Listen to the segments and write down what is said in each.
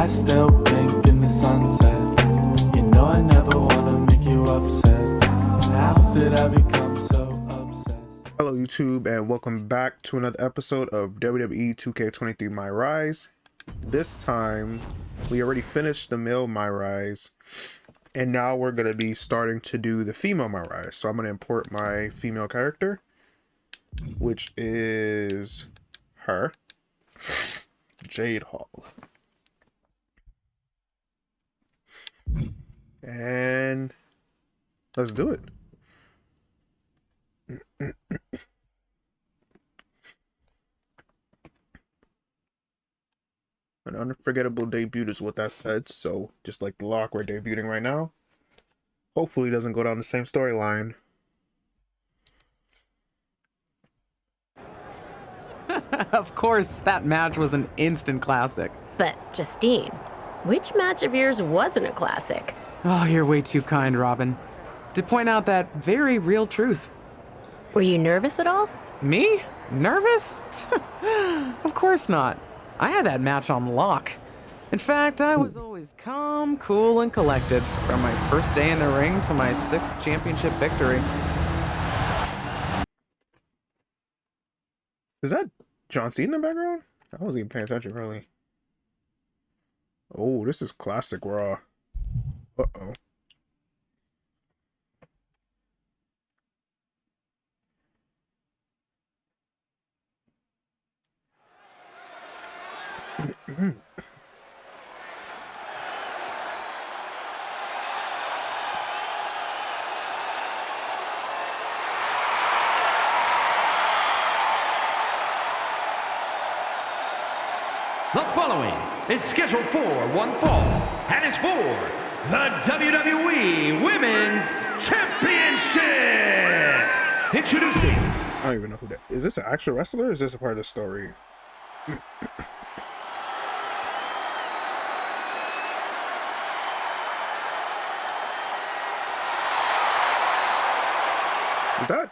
I still blink in the sunset. You know I never wanna make you upset. How did I become so obsessed? Hello YouTube, and welcome back to another episode of WWE2K23 MyRise. This time we already finished the male MyRise, and now we're going to be starting to do the female MyRise. So I'm going to import my female character, which is her, Jade Hall. And let's do it. An unforgettable debut is what that said, so just like the lock we're debuting right now. Hopefully it doesn't go down the same storyline. Of course, that match was an instant classic. But, Justine, which match of yours wasn't a classic? Oh, you're way too kind, Robin. To point out that very real truth. Were you nervous at all? Me? Nervous? Of course not. I had that match on lock. In fact, I was always calm, cool, and collected from my first day in the ring to my 6th championship victory. Is that John Cena in the background? I wasn't even paying attention, really. Oh, this is classic Raw. Uh-oh. The following is scheduled for one fall and is for the WWE Women's Championship. Introducing. I don't even know who that is. This an actual wrestler or is this a part of the story? Is that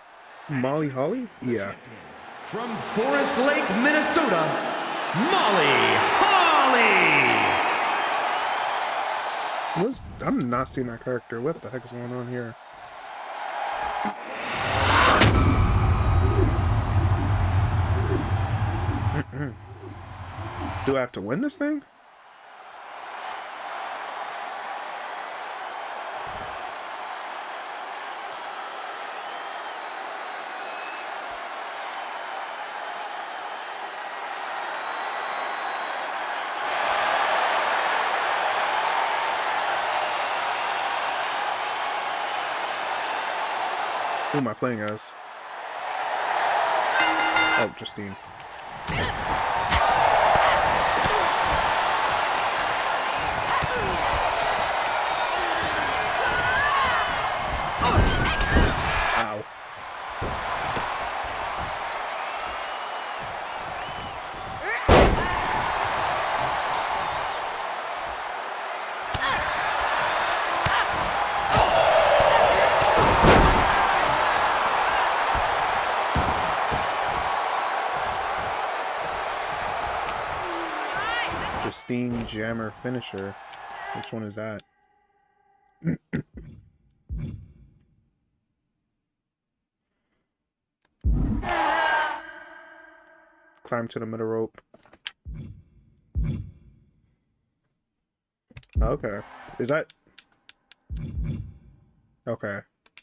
Molly Holly? Yeah. From Forest Lake, Minnesota, Molly Holly. I'm not seeing that character. What the heck is going on here? Do I have to win this thing? Who am I playing as? Oh, Justine. Ow. Justine Jammer finisher. Which one is that? Climb to the middle rope. Okay. Is that... Okay.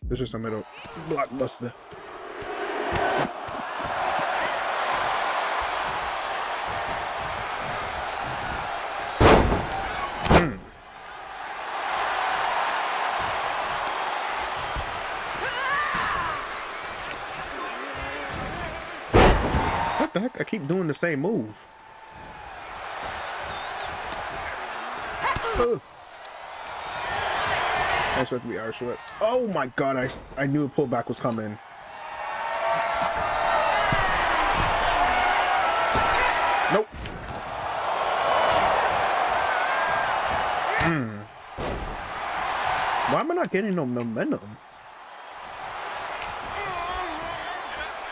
It's just a middle blockbuster. What the heck? I keep doing the same move. Ugh. I expect to be Irish whip. Oh my god, I knew a pullback was coming. Nope. Why am I not getting no momentum?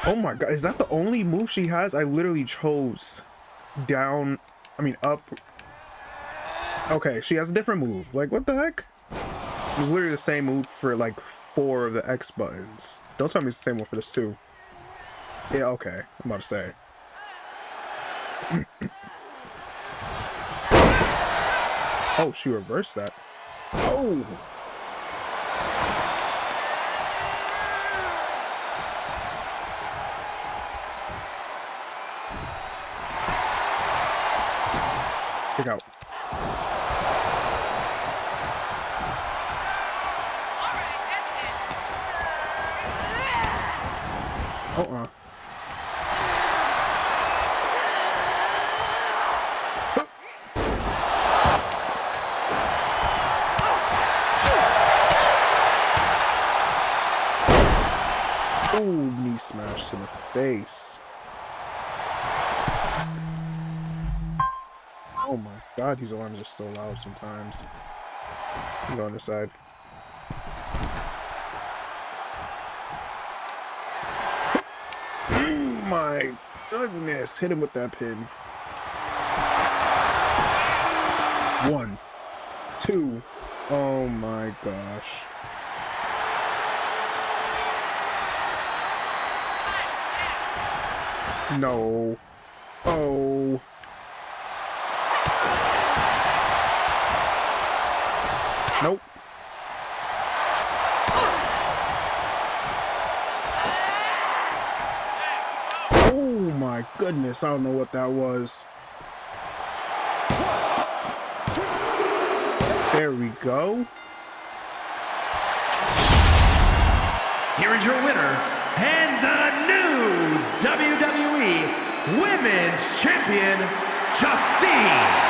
Oh my god, is that the only move she has? I literally chose down, I mean up. Okay, she has a different move. Like, what the heck? It was literally the same move for like 4 of the X buttons. Don't tell me it's the same one for this too. Yeah, okay. I'm about to say. Oh, she reversed that. Oh! Kick out. Uh-uh. Ooh, knee smash to the face. Oh my god, these alarms are so loud sometimes. I'm going this side. My goodness, hit him with that pin. 1, 2. Oh my gosh. No. Oh. Nope. Oh my goodness, I don't know what that was. There we go. Here is your winner, and the new WWE Women's Champion, Justine.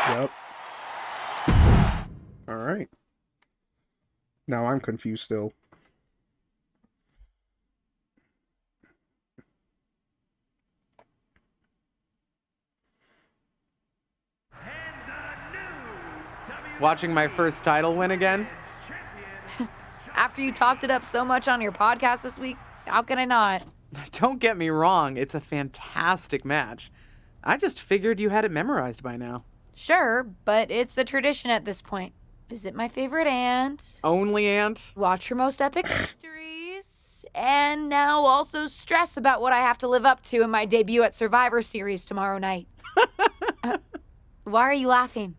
Yep. All right. Now I'm confused still. Watching my first title win again? After you talked it up so much on your podcast this week, how can I not? Don't get me wrong, it's a fantastic match. I just figured you had it memorized by now. Sure, but it's a tradition at this point. Visit my favorite aunt, Only aunt? watch her most epic victories, and now also stress about what I have to live up to in my debut at Survivor Series tomorrow night. Why are you laughing?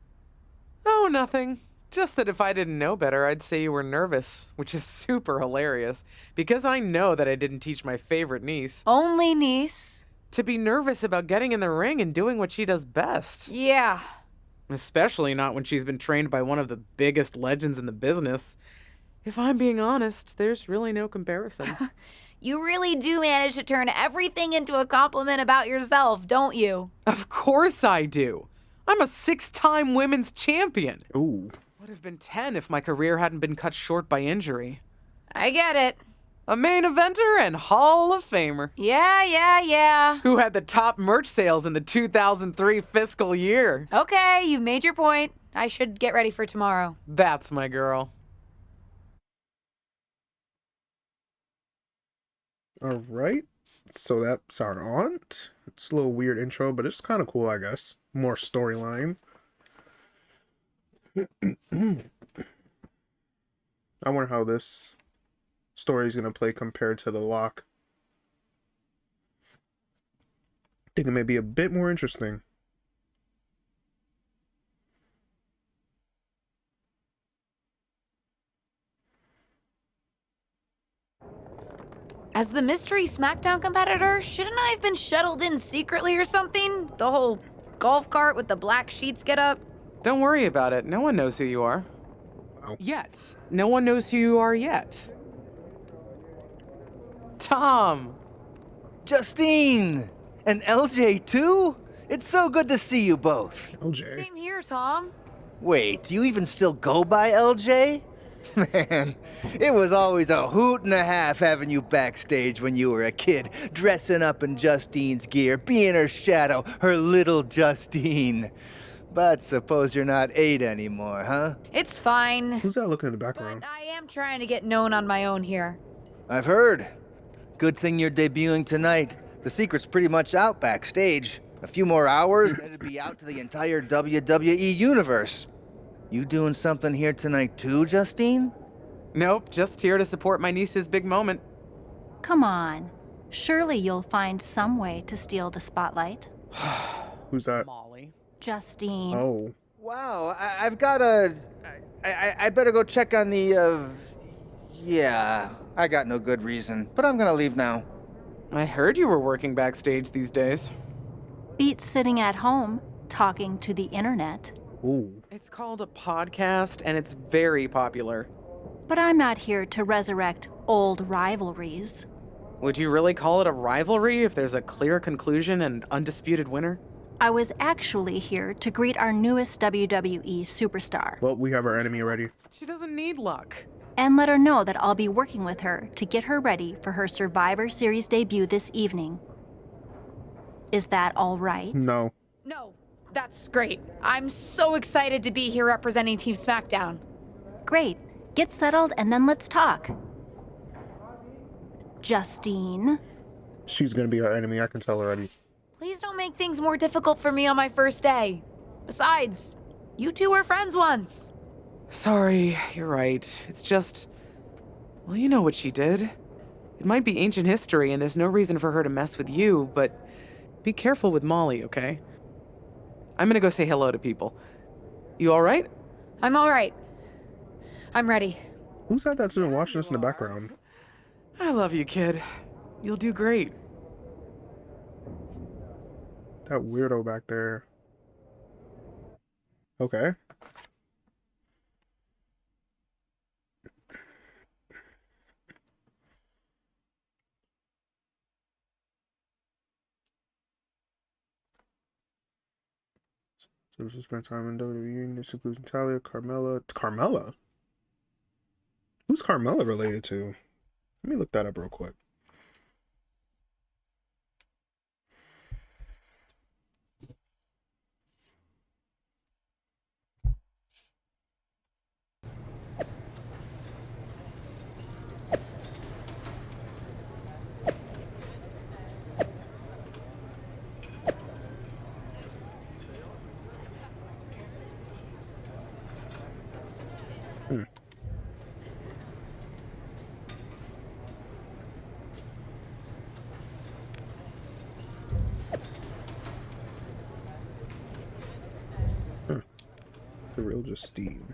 Oh, nothing. Just that if I didn't know better, I'd say you were nervous, which is super hilarious, because I know that I didn't teach my favorite niece Only niece. to be nervous about getting in the ring and doing what she does best. Yeah. Especially not when she's been trained by one of the biggest legends in the business. If I'm being honest, there's really no comparison. You really do manage to turn everything into a compliment about yourself, don't you? Of course I do. I'm a 6-time women's champion. Ooh. Would have been 10 if my career hadn't been cut short by injury. I get it. A main eventer and Hall of Famer. Yeah. Who had the top merch sales in the 2003 fiscal year. Okay, you've made your point. I should get ready for tomorrow. That's my girl. All right. So that's our aunt. It's a little weird intro, but it's kind of cool, I guess. More storyline. I wonder how this story is going to play compared to the lock. I think it may be a bit more interesting. As the mystery SmackDown competitor, shouldn't I have been shuttled in secretly or something? The whole golf cart with the black sheets get up? Don't worry about it. No one knows who you are. Wow. Yet. No one knows who you are yet. Tom. Justine! And LJ too? It's so good to see you both. LJ. Same here, Tom. Wait, do you even still go by LJ? Man, it was always a hoot and a half having you backstage when you were a kid, dressing up in Justine's gear, being her shadow, her little Justine. But suppose you're not 8 anymore, huh? It's fine. Who's that looking in the But background? I am trying to get known on my own here. I've heard. Good thing you're debuting tonight. The secret's pretty much out backstage. A few more hours, and it'd be out to the entire WWE universe. You doing something here tonight too, Justine? Nope, just here to support my niece's big moment. Come on. Surely you'll find some way to steal the spotlight. Who's that? Molly. Justine. Oh. Wow, I've got a... I better go check on the, Yeah, I got no good reason, but I'm gonna leave now. I heard you were working backstage these days. Beats sitting at home, talking to the internet. Ooh. It's called a podcast, and it's very popular. But I'm not here to resurrect old rivalries. Would you really call it a rivalry if there's a clear conclusion and undisputed winner? I was actually here to greet our newest WWE superstar Well, we have our enemy already. She doesn't need luck. and let her know that I'll be working with her to get her ready for her Survivor Series debut this evening. Is that all right? No. No, that's great. I'm so excited to be here representing Team SmackDown. Great. Get settled and then let's talk. Justine. She's gonna be our enemy, I can tell already. Please don't make things more difficult for me on my first day. Besides, you two were friends once. Sorry, you're right. It's just... Well, you know what she did. It might be ancient history, and there's no reason for her to mess with you, but be careful with Molly, okay? I'm gonna go say hello to people. You all right? I'm all right. I'm ready. Who's that that's been watching us in the background? I love you, kid. You'll do great. That weirdo back there. Okay. So we should spend time in WWE. This includes Natalia, Carmella. Carmella? Who's Carmella related to? Let me look that up real quick. The real Justine.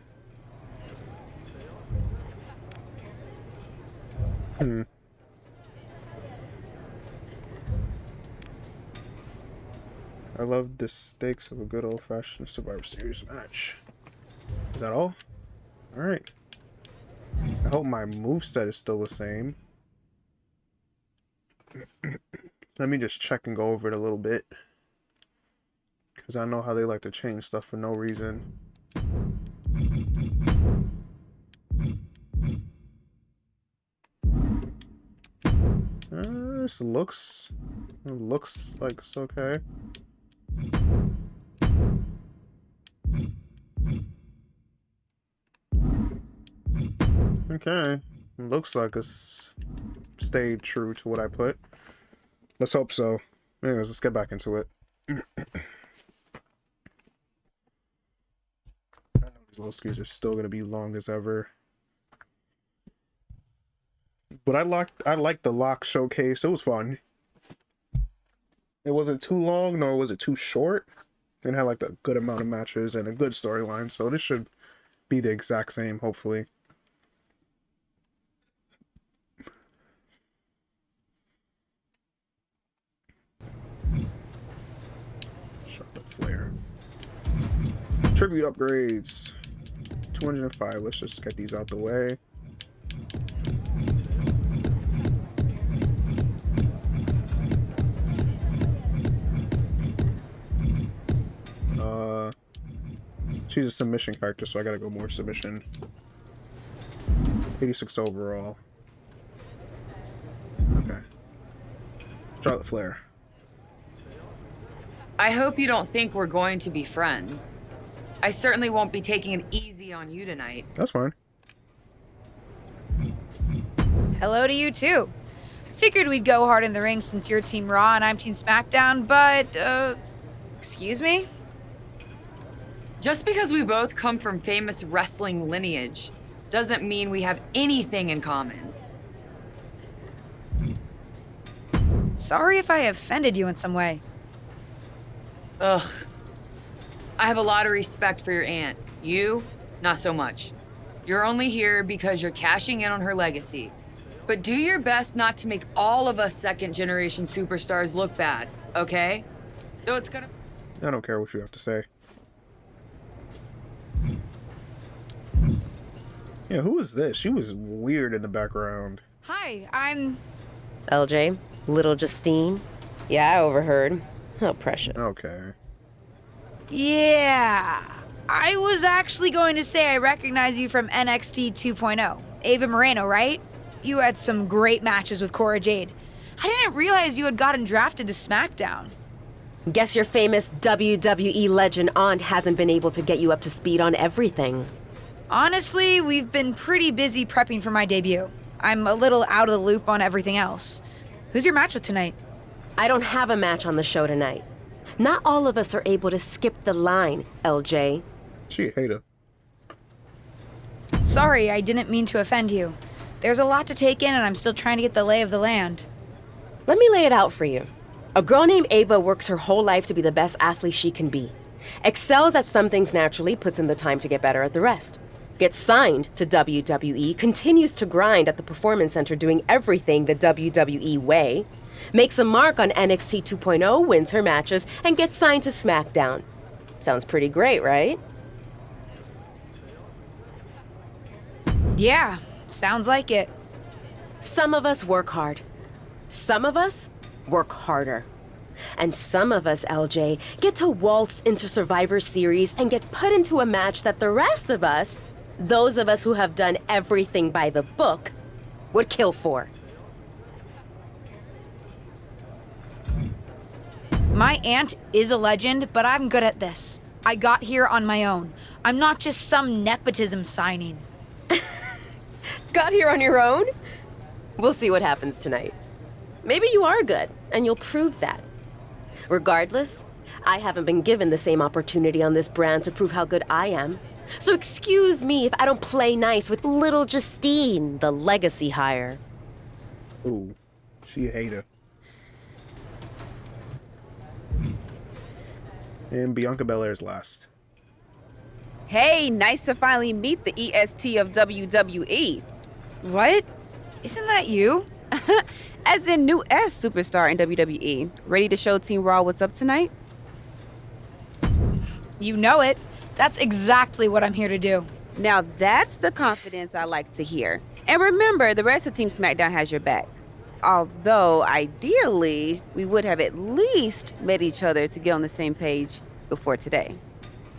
I love the stakes of a good old-fashioned Survivor Series match. Is that all? Alright. I hope my moveset is still the same. Let me just check and go over it a little bit. Because I know how they like to change stuff for no reason. This looks like it's okay. Okay, looks like it's stayed true to what I put. Let's hope so. Anyways, let's get back into it. I know these little screens are still gonna be long as ever. But I liked the lock showcase. It was fun. It wasn't too long, nor was it too short. It had like a good amount of matches and a good storyline, so this should be the exact same, hopefully. Charlotte Flair. Tribute upgrades. 205. Let's just get these out the way. She's a submission character, so I gotta go more submission. 86 overall. Okay. Charlotte Flair. I hope you don't think we're going to be friends. I certainly won't be taking it easy on you tonight. That's fine. Hello to you too. Figured we'd go hard in the ring since you're Team Raw and I'm Team SmackDown, but, excuse me? Just because we both come from famous wrestling lineage doesn't mean we have anything in common. Sorry if I offended you in some way. Ugh. I have a lot of respect for your aunt. You, not so much. You're only here because you're cashing in on her legacy. But do your best not to make all of us second-generation superstars look bad, okay? Though it's gonna... I don't care what you have to say. Yeah, who is this? She was weird in the background. Hi, I'm... LJ, little Justine. Yeah, I overheard. How precious. Okay. Yeah. I was actually going to say I recognize you from NXT 2.0. Ava Moreno, right? You had some great matches with Cora Jade. I didn't realize you had gotten drafted to SmackDown. Guess your famous WWE legend aunt hasn't been able to get you up to speed on everything. Honestly, we've been pretty busy prepping for my debut. I'm a little out of the loop on everything else. Who's your match with tonight? I don't have a match on the show tonight. Not all of us are able to skip the line, LJ. She a hater. Sorry, I didn't mean to offend you. There's a lot to take in and I'm still trying to get the lay of the land. Let me lay it out for you. A girl named Ava works her whole life to be the best athlete she can be. Excels at some things naturally, puts in the time to get better at the rest. Gets signed to WWE, continues to grind at the Performance Center doing everything the WWE way. Makes a mark on NXT 2.0, wins her matches, and gets signed to SmackDown. Sounds pretty great, right? Yeah, sounds like it. Some of us work hard. Some of us work harder. And some of us, LJ, get to waltz into Survivor Series and get put into a match that the rest of us, those of us who have done everything by the book, would kill for. My aunt is a legend, but I'm good at this. I got here on my own. I'm not just some nepotism signing. Got here on your own? We'll see what happens tonight. Maybe you are good, and you'll prove that. Regardless, I haven't been given the same opportunity on this brand to prove how good I am. So excuse me if I don't play nice with little Justine, the legacy hire. Ooh, she a hater. And Bianca Belair's last. Hey, nice to finally meet the EST of WWE. What? Isn't that you? As in new S superstar in WWE. Ready to show Team Raw what's up tonight? You know it. That's exactly what I'm here to do. Now that's the confidence I like to hear. And remember, the rest of Team SmackDown has your back. Although, ideally, we would have at least met each other to get on the same page before today.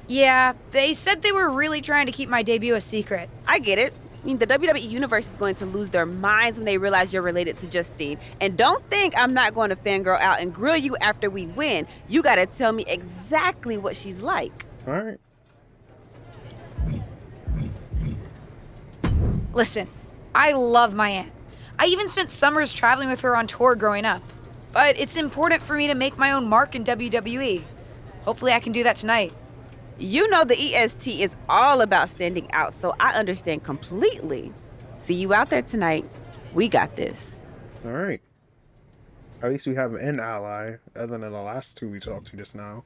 Yeah, they said they were really trying to keep my debut a secret. I get it. I mean, the WWE Universe is going to lose their minds when they realize you're related to Justine. And don't think I'm not going to fangirl out and grill you after we win. You gotta tell me exactly what she's like. All right. Listen, I love my aunt. I even spent summers traveling with her on tour growing up. But it's important for me to make my own mark in WWE. Hopefully I can do that tonight. You know the EST is all about standing out, so I understand completely. See you out there tonight. We got this. All right. At least we have an ally, other than the last two we talked to just now.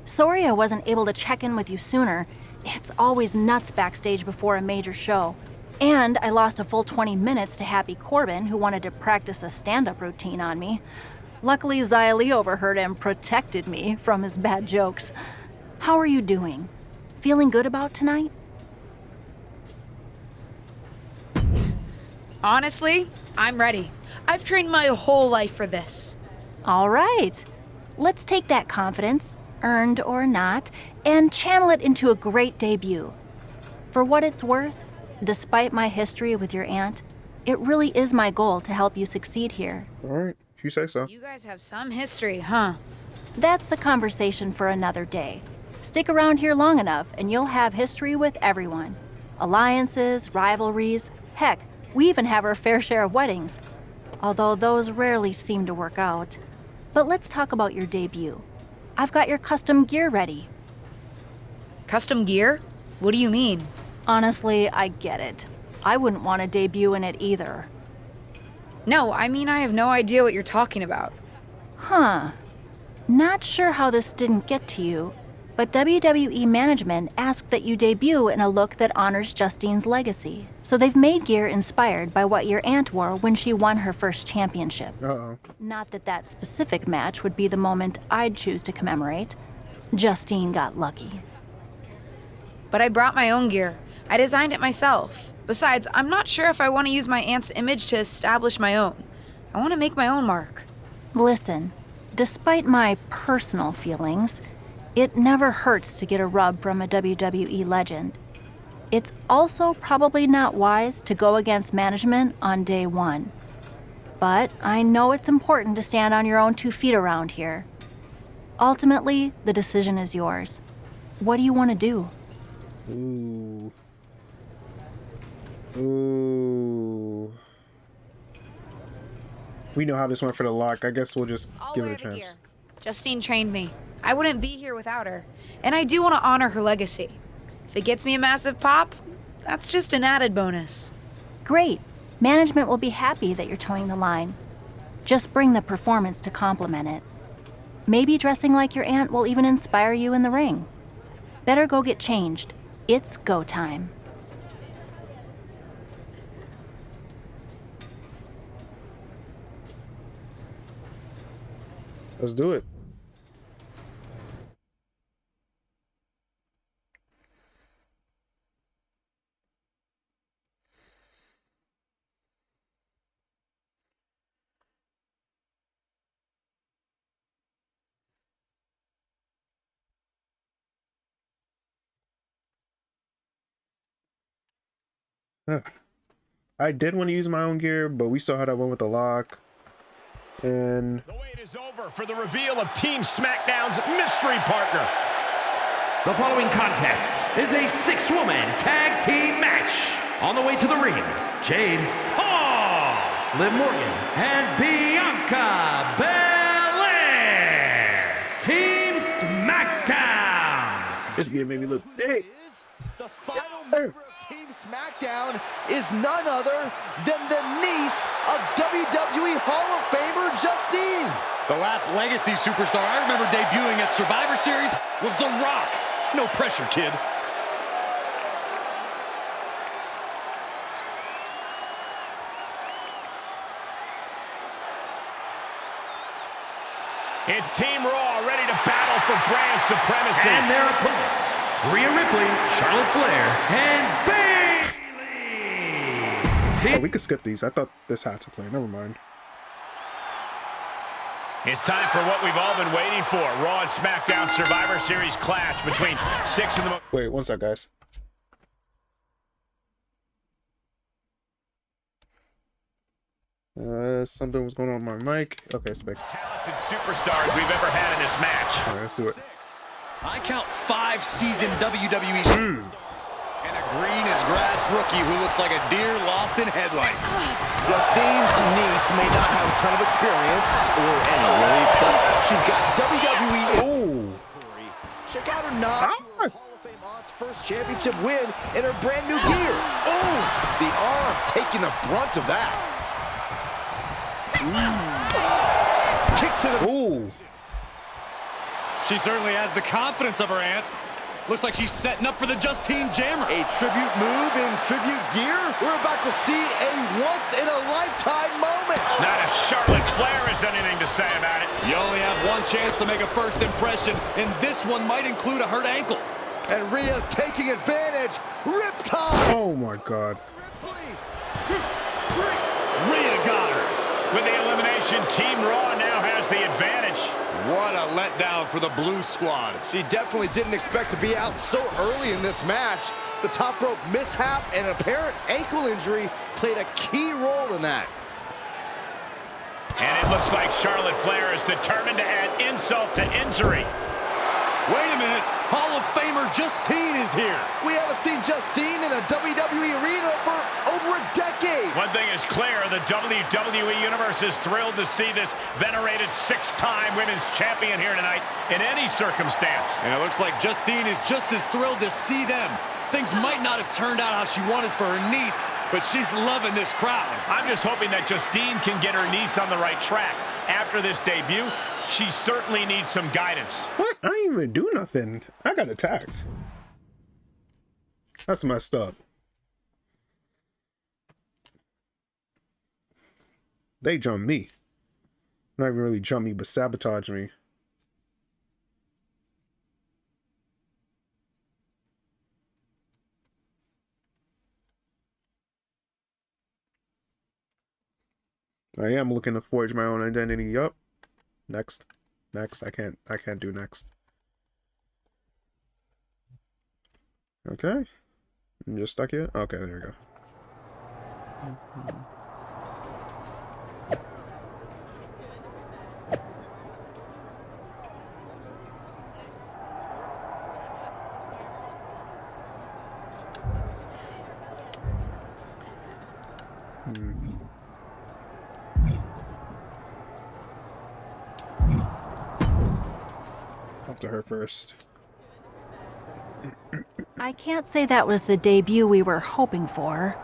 Sorry I wasn't able to check in with you sooner. It's always nuts backstage before a major show. And I lost a full 20 minutes to Happy Corbin, who wanted to practice a stand-up routine on me. Luckily, Xia Li overheard and protected me from his bad jokes. How are you doing? Feeling good about tonight? Honestly, I'm ready. I've trained my whole life for this. All right. Let's take that confidence, earned or not, and channel it into a great debut. For what it's worth, despite my history with your aunt, it really is my goal to help you succeed here. All right. You say so. You guys have some history, huh? That's a conversation for another day. Stick around here long enough and you'll have history with everyone. Alliances, rivalries, heck, we even have our fair share of weddings. Although those rarely seem to work out. But let's talk about your debut. I've got your custom gear ready. Custom gear? What do you mean? Honestly, I get it. I wouldn't want to debut in it either. No, I mean I have no idea what you're talking about. Huh. Not sure how this didn't get to you, but WWE management asked that you debut in a look that honors Justine's legacy. So they've made gear inspired by what your aunt wore when she won her first championship. Uh-oh. Not that that specific match would be the moment I'd choose to commemorate. Justine got lucky. But I brought my own gear. I designed it myself. Besides, I'm not sure if I want to use my aunt's image to establish my own. I want to make my own mark. Listen, despite my personal feelings, it never hurts to get a rub from a WWE legend. It's also probably not wise to go against management on day one. But I know it's important to stand on your own 2 feet around here. Ultimately, the decision is yours. What do you want to do? Ooh. Ooh. We know how this went for the lock. I guess we'll just give it a chance. Justine trained me. I wouldn't be here without her. And I do want to honor her legacy. If it gets me a massive pop, that's just an added bonus. Great. Management will be happy that you're towing the line. Just bring the performance to complement it. Maybe dressing like your aunt will even inspire you in the ring. Better go get changed. It's go time. Let's do it. Huh. I did want to use my own gear, but we saw how that went with the lock. And the wait is over for the reveal of Team SmackDown's mystery partner. The following contest is a 6-woman tag team match. On the way to the ring, Jade, Paul, Liv Morgan, and Bianca Belair. Team SmackDown. this game made me look big. The final member of Team SmackDown is none other than the niece of WWE Hall of Famer Justine. The last legacy superstar I remember debuting at Survivor Series was The Rock. No pressure, kid. It's Team Raw ready to battle for brand supremacy. And their opponents, Rhea Ripley, Charlotte Flair, and Bayley. Oh, we could skip these. I thought this had to play. Never mind. It's time for what we've all been waiting for. Raw and SmackDown Survivor Series clash between 6 of the most... Wait, one sec, guys. Something was going on with my mic. Okay, it's fixed. Talented superstars we've ever had in this match. All right, let's do it. I count 5 seasoned WWE and a green as grass rookie who looks like a deer lost in headlights. Justine's niece may not have a ton of experience, or any really, but she's got WWE. Oh! Check out her nod to her Hall of Fame aunt's first championship win in her brand new gear. Oh! The arm taking the brunt of that. Kick to the... Oh! She certainly has the confidence of her aunt. Looks like she's setting up for the Justine Jammer. A tribute move in tribute gear? We're about to see a once-in-a-lifetime moment. Not if Charlotte Flair has anything to say about it. You only have one chance to make a first impression, and this one might include a hurt ankle. And Rhea's taking advantage. Riptide! Oh my God. Rhea got her. With the elimination, Team Raw now has the advantage. What a letdown for the Blue Squad. She definitely didn't expect to be out so early in this match. The top rope mishap and apparent ankle injury played a key role in that. And it looks like Charlotte Flair is determined to add insult to injury. Wait a minute. Hall of Famer Justine is here. We haven't seen Justine in a WWE arena for over a decade. One thing is clear, the WWE Universe is thrilled to see this venerated 6-time women's champion here tonight in any circumstance. And it looks like Justine is just as thrilled to see them. Things might not have turned out how she wanted for her niece, but she's loving this crowd. I'm just hoping that Justine can get her niece on the right track. After this debut, she certainly needs some guidance. What? I didn't even do nothing. I got attacked. That's messed up. They jumped me. Not even really jump me, but sabotage me. I am looking to forge my own identity. Yup. Next. Next. I can't do next. Okay. I'm just stuck here? Okay, there we go. Talk to her first. I can't say that was the debut we were hoping for.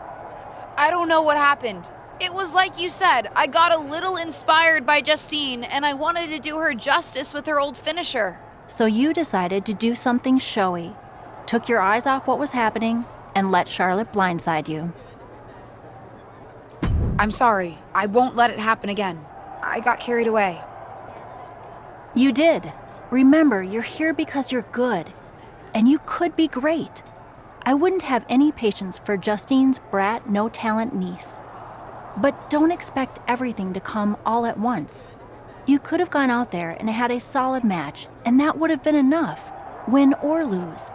I don't know what happened. It was like you said, I got a little inspired by Justine, and I wanted to do her justice with her old finisher. So you decided to do something showy, took your eyes off what was happening, and let Charlotte blindside you. I'm sorry. I won't let it happen again. I got carried away. You did. Remember, you're here because you're good. And you could be great. I wouldn't have any patience for Justine's brat, no-talent niece. But don't expect everything to come all at once. You could have gone out there and had a solid match, and that would have been enough, win or lose.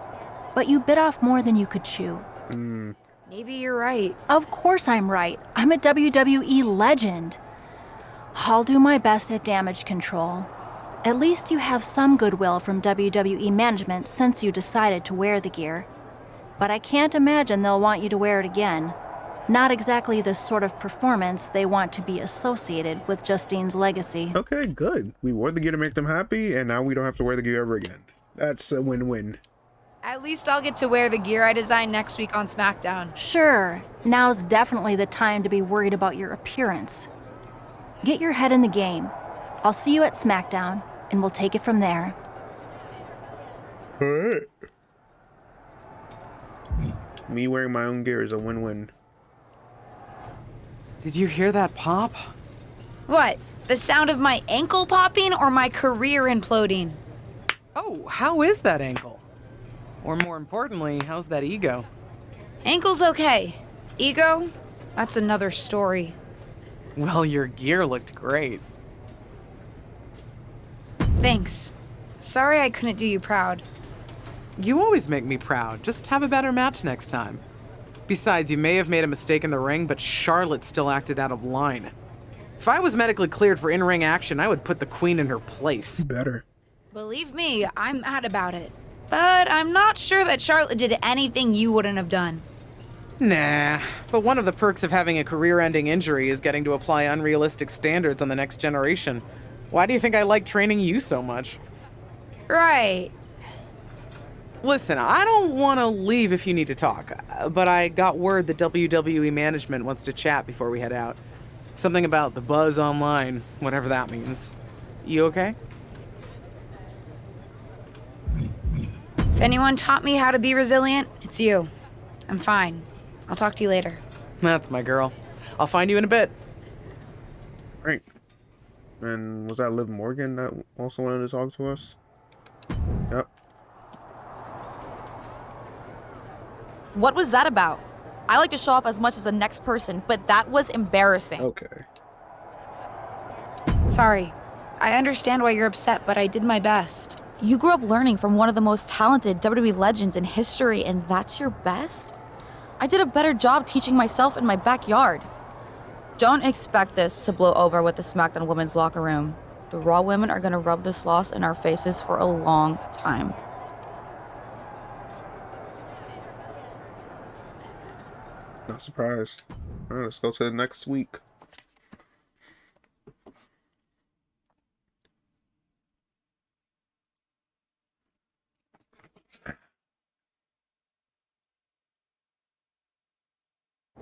But you bit off more than you could chew. Maybe you're right. Of course I'm right. I'm a WWE legend. I'll do my best at damage control. At least you have some goodwill from WWE management since you decided to wear the gear. But I can't imagine they'll want you to wear it again. Not exactly the sort of performance they want to be associated with Justine's legacy. Okay, good. We wore the gear to make them happy, and now we don't have to wear the gear ever again. That's a win-win. At least I'll get to wear the gear I designed next week on SmackDown. Sure, now's definitely the time to be worried about your appearance. Get your head in the game. I'll see you at SmackDown, and we'll take it from there. Alright. Me wearing my own gear is a win-win. Did you hear that pop? What? The sound of my ankle popping or my career imploding? Oh, how is that ankle? Or more importantly, how's that ego? Ankle's okay. Ego? That's another story. Well, your gear looked great. Thanks. Sorry I couldn't do you proud. You always make me proud. Just have a better match next time. Besides, you may have made a mistake in the ring, but Charlotte still acted out of line. If I was medically cleared for in-ring action, I would put the queen in her place. Better. Believe me, I'm mad about it. But I'm not sure that Charlotte did anything you wouldn't have done. Nah, but one of the perks of having a career-ending injury is getting to apply unrealistic standards on the next generation. Why do you think I like training you so much? Right. Listen, I don't want to leave if you need to talk, but I got word that WWE management wants to chat before we head out. Something about the buzz online, whatever that means. You okay? If anyone taught me how to be resilient, it's you. I'm fine. I'll talk to you later. That's my girl. I'll find you in a bit. Right. And was that Liv Morgan that also wanted to talk to us? Yep. What was that about? I like to show off as much as the next person, but that was embarrassing. Okay. Sorry. I understand why you're upset, but I did my best. You grew up learning from one of the most talented WWE legends in history, and that's your best? I did a better job teaching myself in my backyard. Don't expect this to blow over with the SmackDown women's locker room. The Raw women are gonna rub this loss in our faces for a long time. Not surprised. All right, let's go to the next week.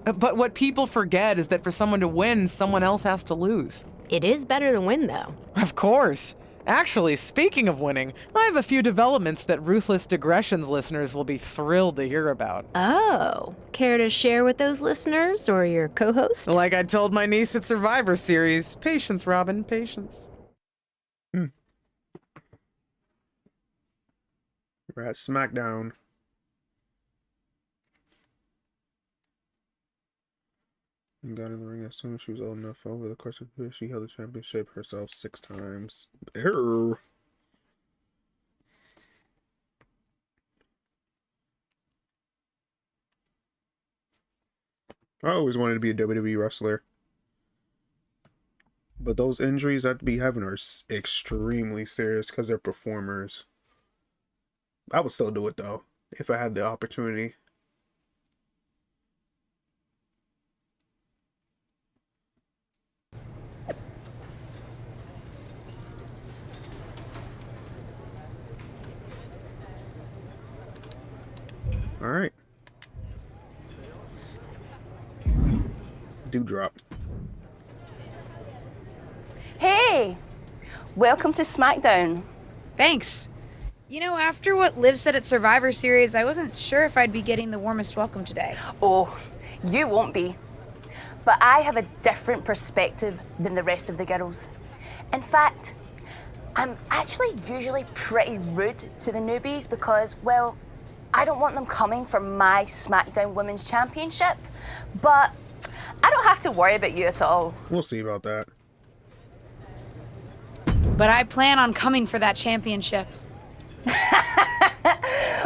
But what people forget is that for someone to win, someone else has to lose. It is better to win, though. Of course. Actually, speaking of winning, I have a few developments that Ruthless Digressions listeners will be thrilled to hear about. Oh, care to share with those listeners or your co-host? Like I told my niece at Survivor Series, patience, Robin, patience. We're at SmackDown. And got in the ring as soon as she was old enough. Over the course of the year, she held the championship herself 6 times. Error. I always wanted to be a WWE wrestler. But those injuries I'd be having are extremely serious because they're performers. I would still do it though, if I had the opportunity. All right. Dewdrop. Hey! Welcome to SmackDown. Thanks. You know, after what Liv said at Survivor Series, I wasn't sure if I'd be getting the warmest welcome today. Oh, you won't be. But I have a different perspective than the rest of the girls. In fact, I'm actually usually pretty rude to the newbies because, well, I don't want them coming for my SmackDown Women's Championship. But I don't have to worry about you at all. We'll see about that. But I plan on coming for that championship.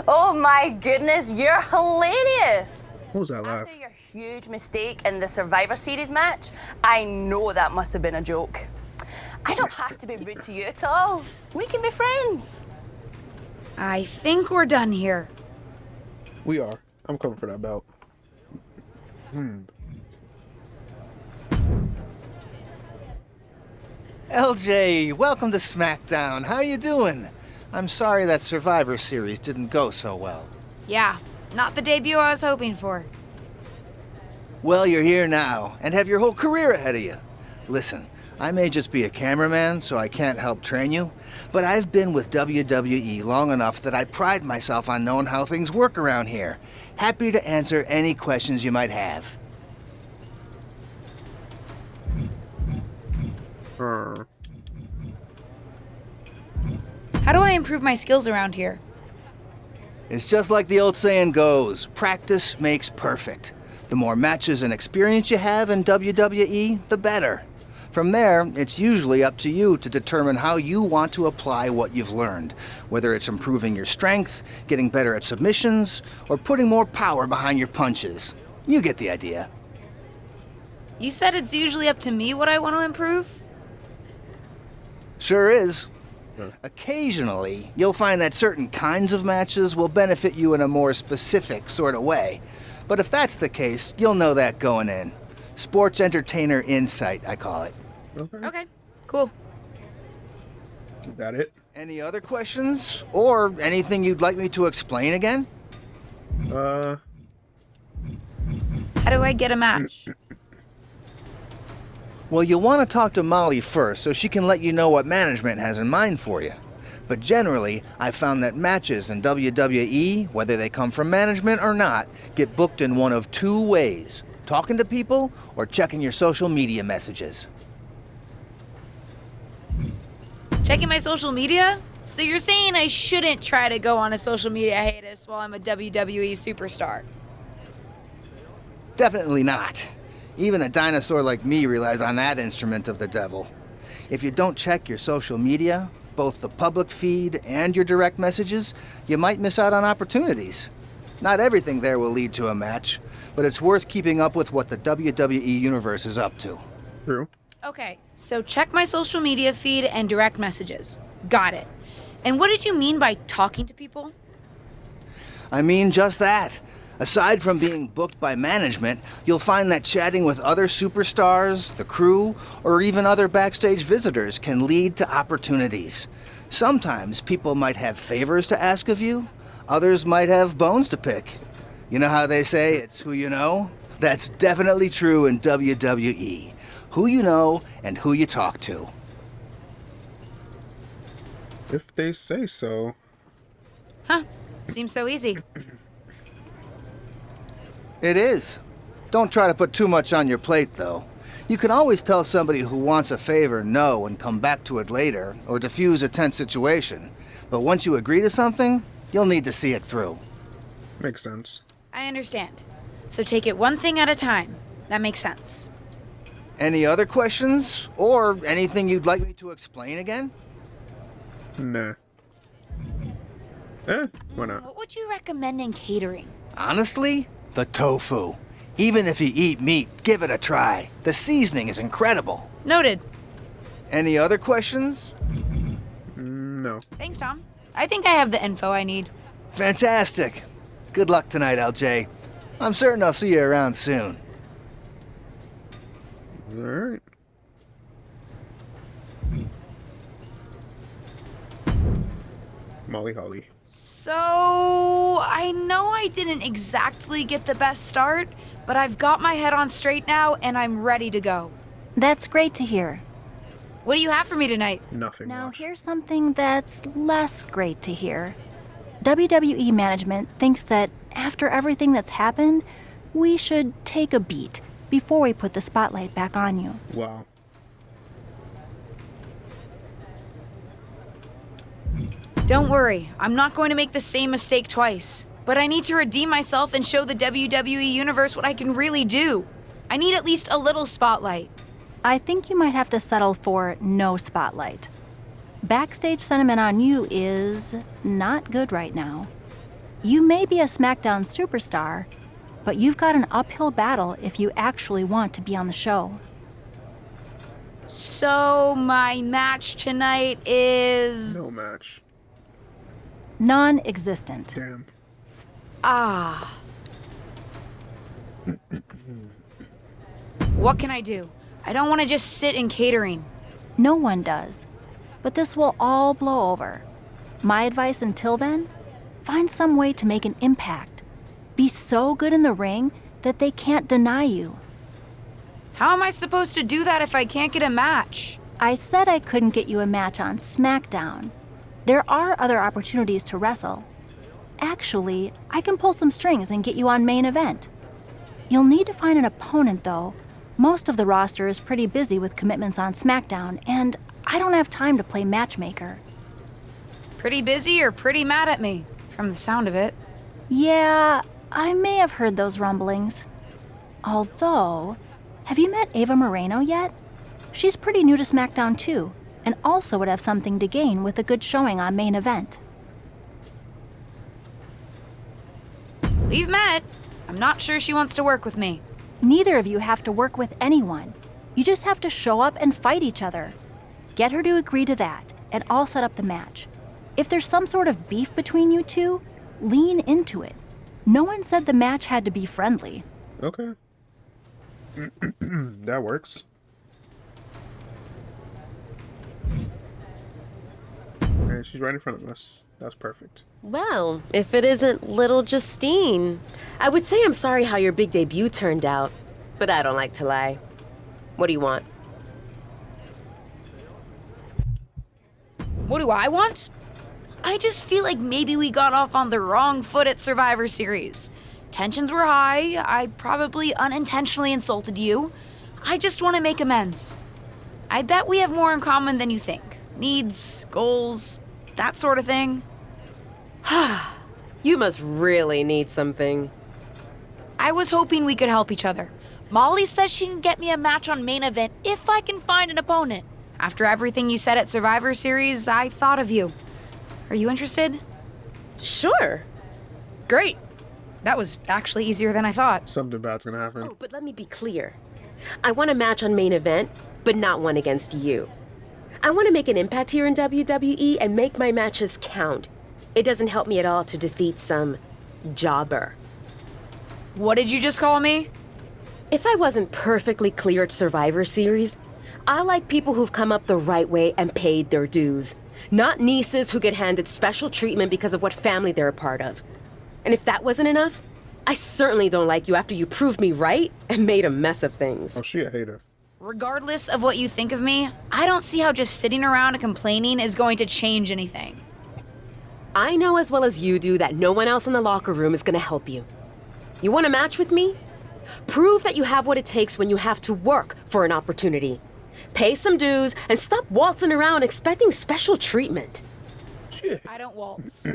Oh my goodness, you're hilarious! What was that laugh? After your huge mistake in the Survivor Series match, I know that must have been a joke. I don't have to be rude to you at all. We can be friends. I think we're done here. We are. I'm coming for that belt. LJ, welcome to SmackDown. How you doing? I'm sorry that Survivor Series didn't go so well. Yeah, not the debut I was hoping for. Well, you're here now, and have your whole career ahead of you. Listen, I may just be a cameraman, so I can't help train you, but I've been with WWE long enough that I pride myself on knowing how things work around here. Happy to answer any questions you might have. How do I improve my skills around here? It's just like the old saying goes, practice makes perfect. The more matches and experience you have in WWE, the better. From there, it's usually up to you to determine how you want to apply what you've learned, whether it's improving your strength, getting better at submissions, or putting more power behind your punches. You get the idea. You said it's usually up to me what I want to improve? Sure is. Occasionally, you'll find that certain kinds of matches will benefit you in a more specific sort of way. But if that's the case, you'll know that going in. Sports entertainer insight, I call it. Okay, cool. Is that it? Any other questions? Or anything you'd like me to explain again? How do I get a match? Well, you'll want to talk to Molly first so she can let you know what management has in mind for you. But generally, I've found that matches in WWE, whether they come from management or not, get booked in one of 2 ways. Talking to people or checking your social media messages. Checking my social media? So you're saying I shouldn't try to go on a social media hiatus while I'm a WWE superstar? Definitely not. Even a dinosaur like me relies on that instrument of the devil. If you don't check your social media, both the public feed and your direct messages, you might miss out on opportunities. Not everything there will lead to a match, but it's worth keeping up with what the WWE Universe is up to. True. Okay, so check my social media feed and direct messages. Got it. And what did you mean by talking to people? I mean just that. Aside from being booked by management, you'll find that chatting with other superstars, the crew, or even other backstage visitors can lead to opportunities. Sometimes people might have favors to ask of you, others might have bones to pick. You know how they say it's who you know? That's definitely true in WWE. Who you know and who you talk to. If they say so. Huh. Seems so easy. It is. Don't try to put too much on your plate, though. You can always tell somebody who wants a favor no and come back to it later, or diffuse a tense situation. But once you agree to something, you'll need to see it through. Makes sense. I understand. So take it one thing at a time. That makes sense. Any other questions? Or anything you'd like me to explain again? Nah. Why not? What would you recommend in catering? Honestly, the tofu. Even if you eat meat, give it a try. The seasoning is incredible. Noted. Any other questions? No. Thanks, Tom. I think I have the info I need. Fantastic. Good luck tonight, LJ. I'm certain I'll see you around soon. Alright. Molly Holly. So, I know I didn't exactly get the best start, but I've got my head on straight now and I'm ready to go. That's great to hear. What do you have for me tonight? Nothing Now much. here's something that's less great to hear. WWE management thinks that after everything that's happened, we should take a beat before we put the spotlight back on you. Wow. Don't worry, I'm not going to make the same mistake twice. But I need to redeem myself and show the WWE Universe what I can really do. I need at least a little spotlight. I think you might have to settle for no spotlight. Backstage sentiment on you is not good right now. You may be a SmackDown superstar, but you've got an uphill battle if you actually want to be on the show. So, my match tonight is... No match. Non-existent. Damn. Ah. What can I do? I don't want to just sit in catering. No one does. But this will all blow over. My advice until then? Find some way to make an impact. Be so good in the ring that they can't deny you. How am I supposed to do that if I can't get a match? I said I couldn't get you a match on SmackDown. There are other opportunities to wrestle. Actually, I can pull some strings and get you on main event. You'll need to find an opponent, though. Most of the roster is pretty busy with commitments on SmackDown, and I don't have time to play matchmaker. Pretty busy or pretty mad at me, from the sound of it. Yeah, I may have heard those rumblings. Although, have you met Ava Moreno yet? She's pretty new to SmackDown too, and also would have something to gain with a good showing on main event. We've met. I'm not sure she wants to work with me. Neither of you have to work with anyone. You just have to show up and fight each other. Get her to agree to that, and I'll set up the match. If there's some sort of beef between you two, lean into it. No one said the match had to be friendly. Okay. That works. And she's right in front of us. That's perfect. Well, if it isn't little Justine. I would say I'm sorry how your big debut turned out, but I don't like to lie. What do you want? What do I want? I just feel like maybe we got off on the wrong foot at Survivor Series. Tensions were high. I probably unintentionally insulted you. I just want to make amends. I bet we have more in common than you think. Needs, goals, that sort of thing. You must really need something. I was hoping we could help each other. Molly says she can get me a match on main event if I can find an opponent. After everything you said at Survivor Series, I thought of you. Are you interested? Sure. Great. That was actually easier than I thought. Something bad's gonna happen. Oh, but let me be clear. I want a match on main event, but not one against you. I want to make an impact here in WWE and make my matches count. It doesn't help me at all to defeat some jobber. What did you just call me? If I wasn't perfectly clear at Survivor Series, I like people who've come up the right way and paid their dues. Not nieces who get handed special treatment because of what family they're a part of. And if that wasn't enough, I certainly don't like you after you proved me right and made a mess of things. Oh, she a hater. Regardless of what you think of me, I don't see how just sitting around and complaining is going to change anything. I know as well as you do that no one else in the locker room is gonna help you. You want a match with me? Prove that you have what it takes when you have to work for an opportunity. Pay some dues and stop waltzing around expecting special treatment. Shit. I don't waltz.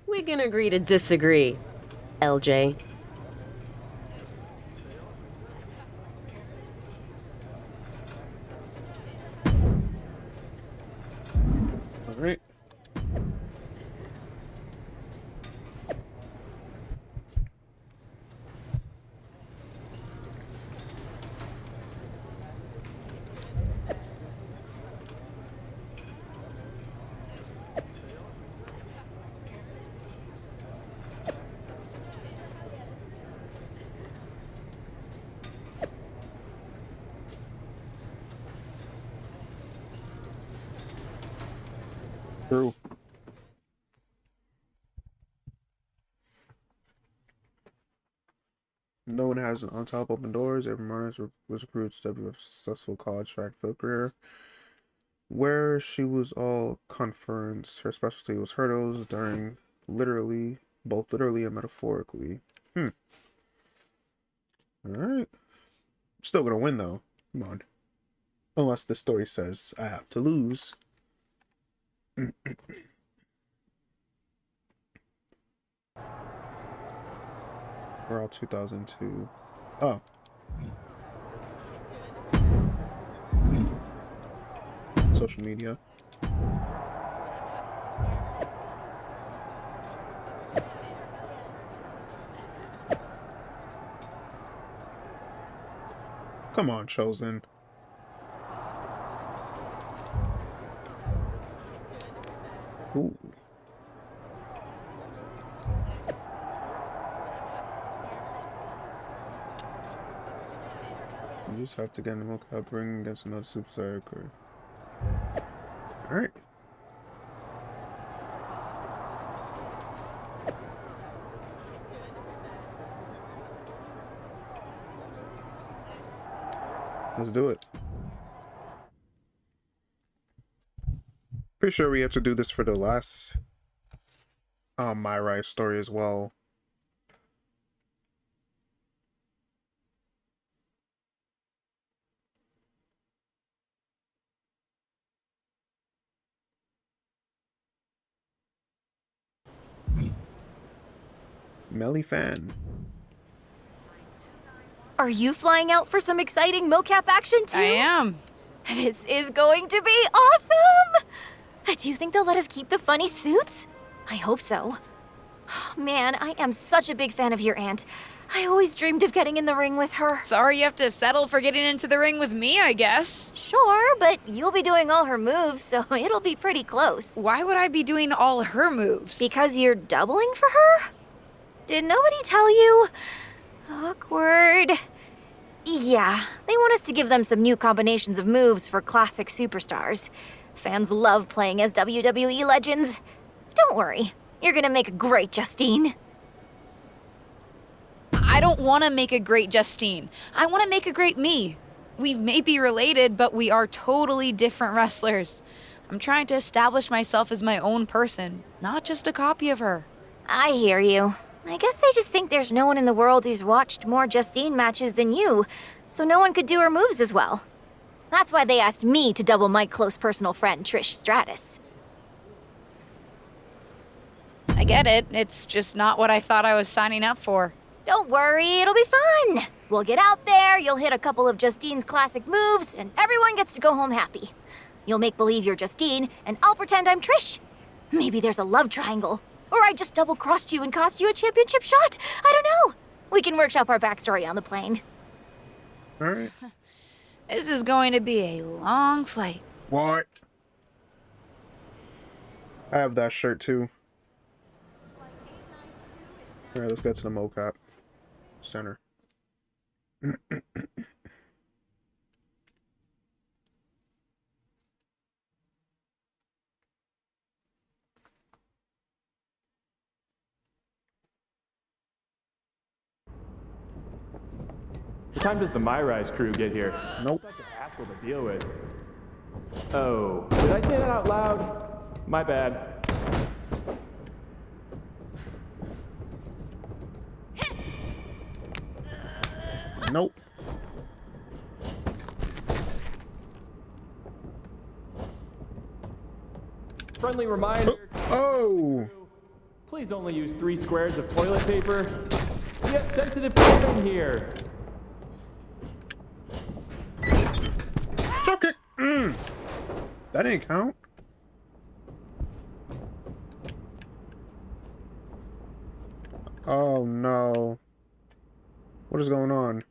We can agree to disagree, LJ. All right. True. No one has on top open doors. Every MyRise was recruited to a successful college track field career, where she was all conference. Her specialty was hurdles during both literally and metaphorically. All right. Still gonna win though. Come on. Unless the story says I have to lose. We're all 2002. Oh. Social media. Come on, Chosen. Ooh. You just have to get in the mocap ring against another superstar. Alright. Let's do it. Pretty sure we have to do this for the last MyRise story as well. Melly fan. Are you flying out for some exciting mocap action too? I am. This is going to be awesome! Do you think they'll let us keep the funny suits? I hope so. Man, I am such a big fan of your aunt. I always dreamed of getting in the ring with her. Sorry you have to settle for getting into the ring with me, I guess. Sure, but you'll be doing all her moves, so it'll be pretty close. Why would I be doing all her moves? Because you're doubling for her? Did nobody tell you? Awkward. Yeah, they want us to give them some new combinations of moves for classic superstars. Fans love playing as WWE legends. Don't worry, you're gonna make a great Justine. I don't want to make a great Justine. I want to make a great me. We may be related, but we are totally different wrestlers. I'm trying to establish myself as my own person, not just a copy of her. I hear you. I guess they just think there's no one in the world who's watched more Justine matches than you, so no one could do her moves as well. That's why they asked me to double my close personal friend, Trish Stratus. I get it. It's just not what I thought I was signing up for. Don't worry, it'll be fun. We'll get out there, you'll hit a couple of Justine's classic moves, and everyone gets to go home happy. You'll make believe you're Justine, and I'll pretend I'm Trish. Maybe there's a love triangle. Or I just double-crossed you and cost you a championship shot. I don't know. We can workshop our backstory on the plane. All right. This is going to be a long flight. What? I have that shirt too. All right, let's get to the mocap center. What time does the MyRise crew get here? Nope. Such a hassle to deal with. Oh, did I say that out loud? My bad. Nope. Friendly reminder. Oh! Please only use 3 squares of toilet paper. We have sensitive clothing here. Drop kick! That didn't count. Oh no. What is going on?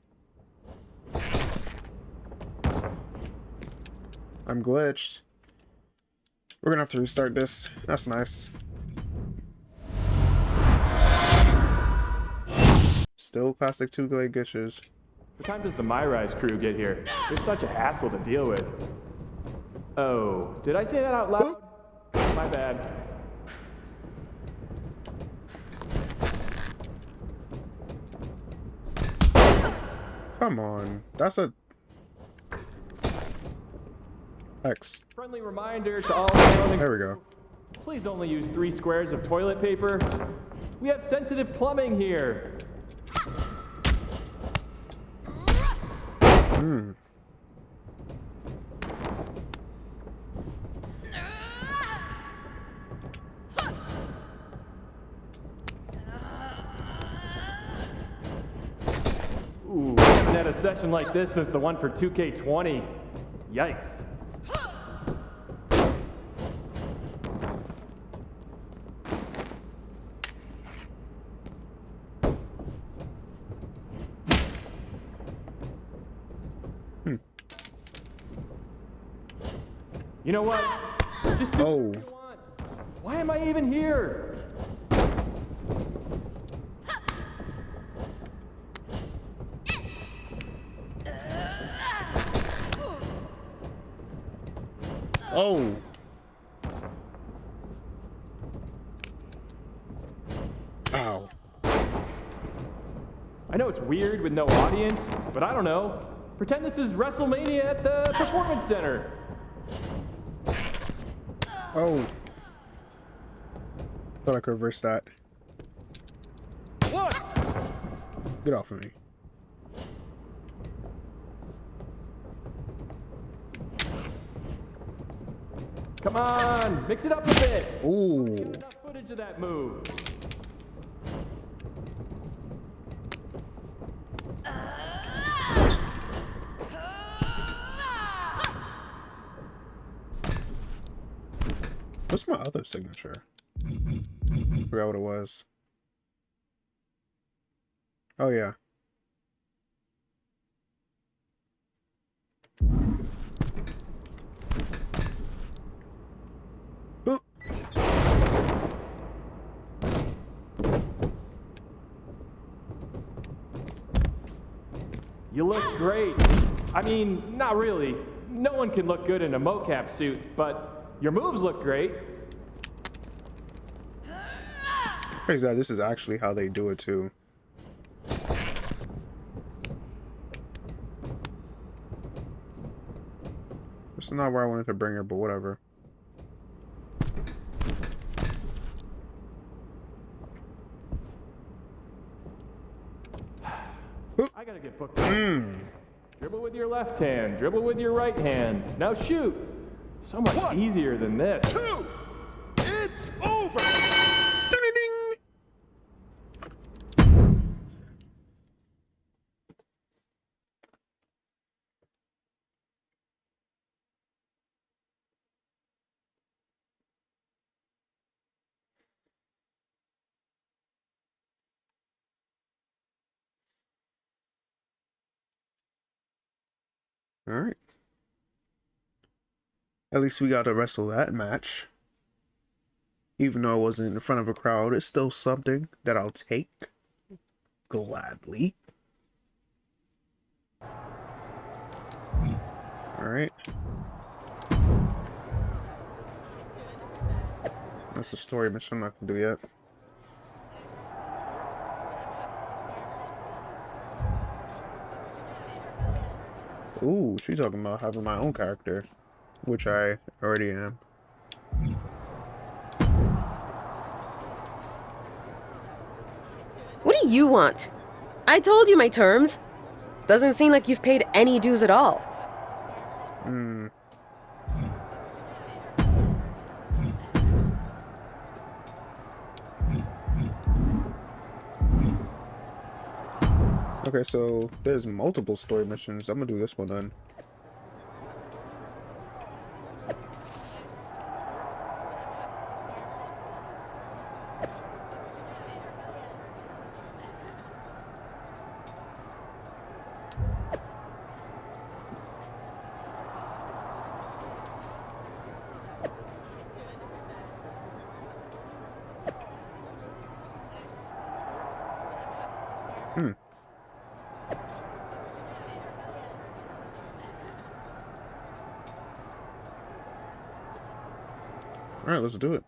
I'm glitched. We're gonna have to restart this. That's nice. Still classic 2-blade glitches. What time does the MyRise crew get here? They're such a hassle to deal with. Oh, did I say that out loud? My bad. Come on. That's a X. Friendly reminder to all surrounding. There we go. Please only use 3 squares of toilet paper. We have sensitive plumbing here. Ooh, we haven't had a session like this since the one for 2K20. Yikes. You know what? Just do whatever you want. Why am I even here? Oh. Ow. I know it's weird with no audience, but I don't know. Pretend this is WrestleMania at the Performance Center. Oh. Thought I could reverse that. What? Get off of me. Come on, mix it up a bit. Ooh. Enough footage of that move. What's my other signature? Forgot what it was. Oh yeah. Ooh. You look great. I mean, not really. No one can look good in a mocap suit, but your moves look great. Crazy that this is actually how they do it too. This is not where I wanted to bring her, but whatever. I gotta get booked up. Dribble with your left hand, dribble with your right hand. Now shoot. So much easier than this. It's over! Alright. At least we got to wrestle that match. Even though I wasn't in front of a crowd, it's still something that I'll take gladly. Alright. That's a story mission I'm not gonna do yet. Ooh, she's talking about having my own character, which I already am. What do you want? I told you my terms. Doesn't seem like you've paid any dues at all. Okay, so there's multiple story missions. I'm gonna do this one then. Alright, let's do it.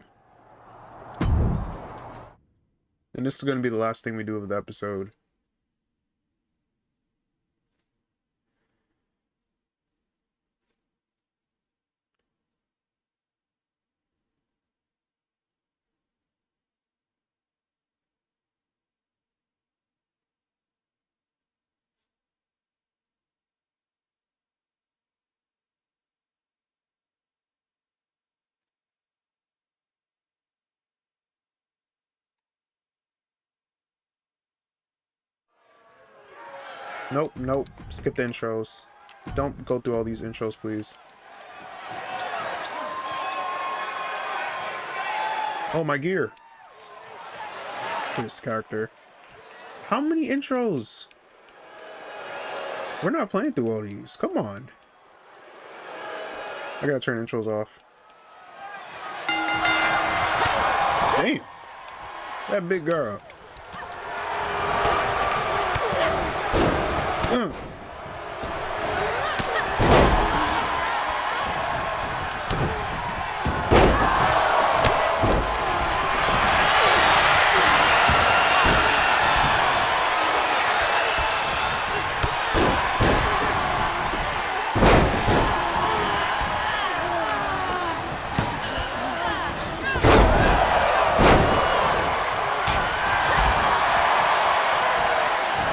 And this is going to be the last thing we do of the episode. Nope, nope. Skip the intros. Don't go through all these intros, please. Oh, my gear. This character. How many intros? We're not playing through all these. Come on. I gotta turn intros off. Damn. That big girl.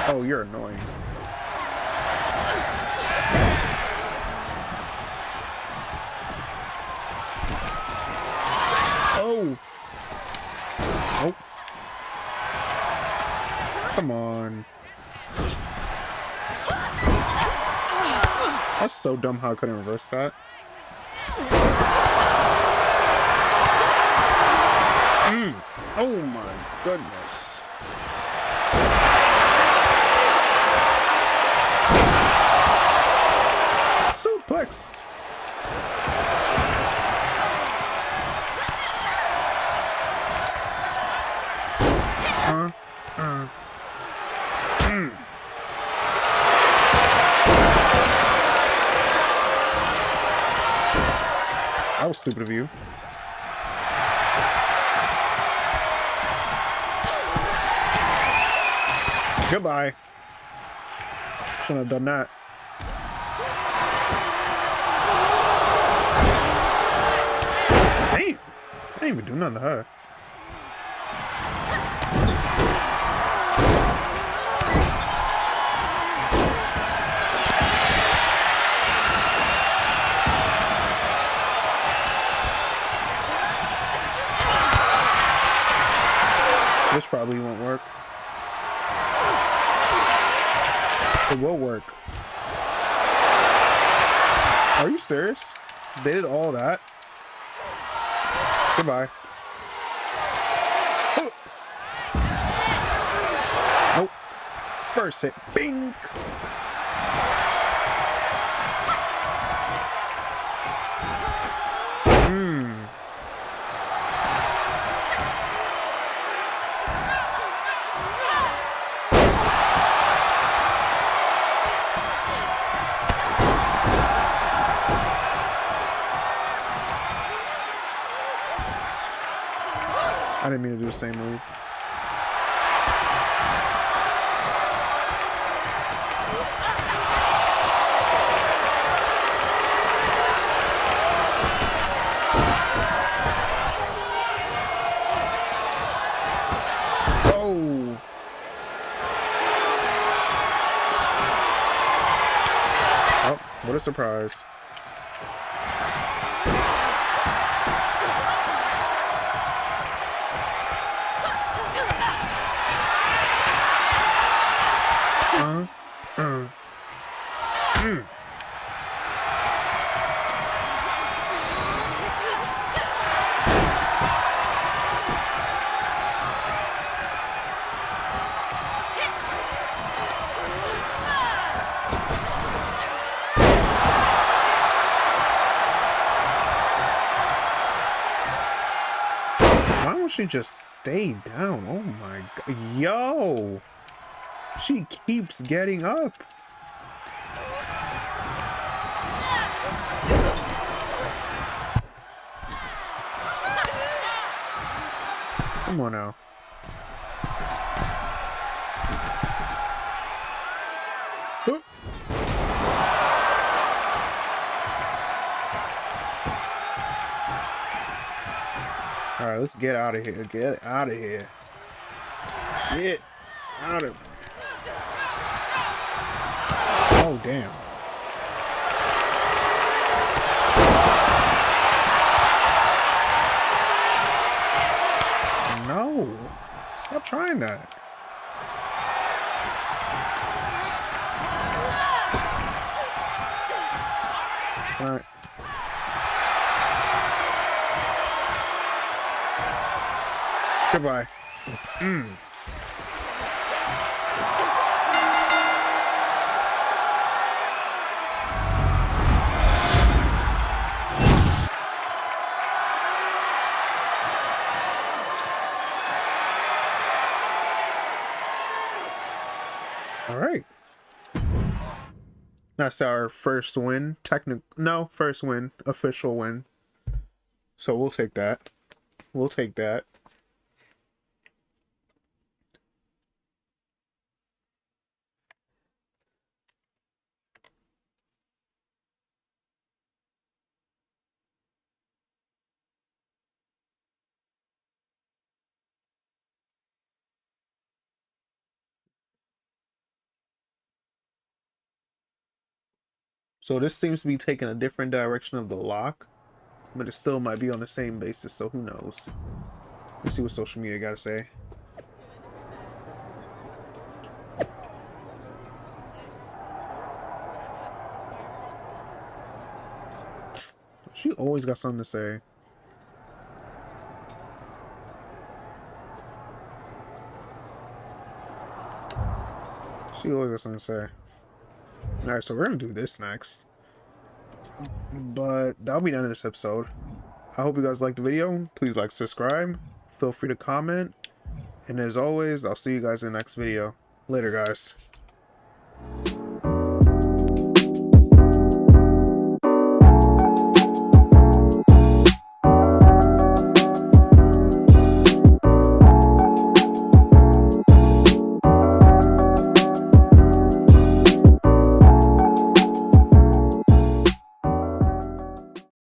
Oh, you're annoying. Oh! Nope. Come on. That's so dumb how I couldn't reverse that. Oh my goodness. Suplex. That was stupid of you. Goodbye. Shouldn't have done that. Damn. I didn't even do nothing to her. This probably won't work. It will work. Are you serious? They did all that? Goodbye. Nope. First hit. Bing! I didn't mean to do the same move. Oh. Oh, what a surprise. Why don't she just stay down? Oh my god. Yo! She keeps getting up. Come on now. Huh. All right, let's get out of here. Get out of here. Get out of here. Oh, damn. No. Stop trying that. All right. Goodbye. All right. That's our first win. First win. Official win. So we'll take that. We'll take that. So this seems to be taking a different direction of the lock, but it still might be on the same basis, so who knows. Let's see what social media got to say. She always got something to say. She always got something to say. Alright, so we're gonna do this next. But that'll be the end of this episode. I hope you guys liked the video. Please like, subscribe. Feel free to comment. And as always, I'll see you guys in the next video. Later, guys.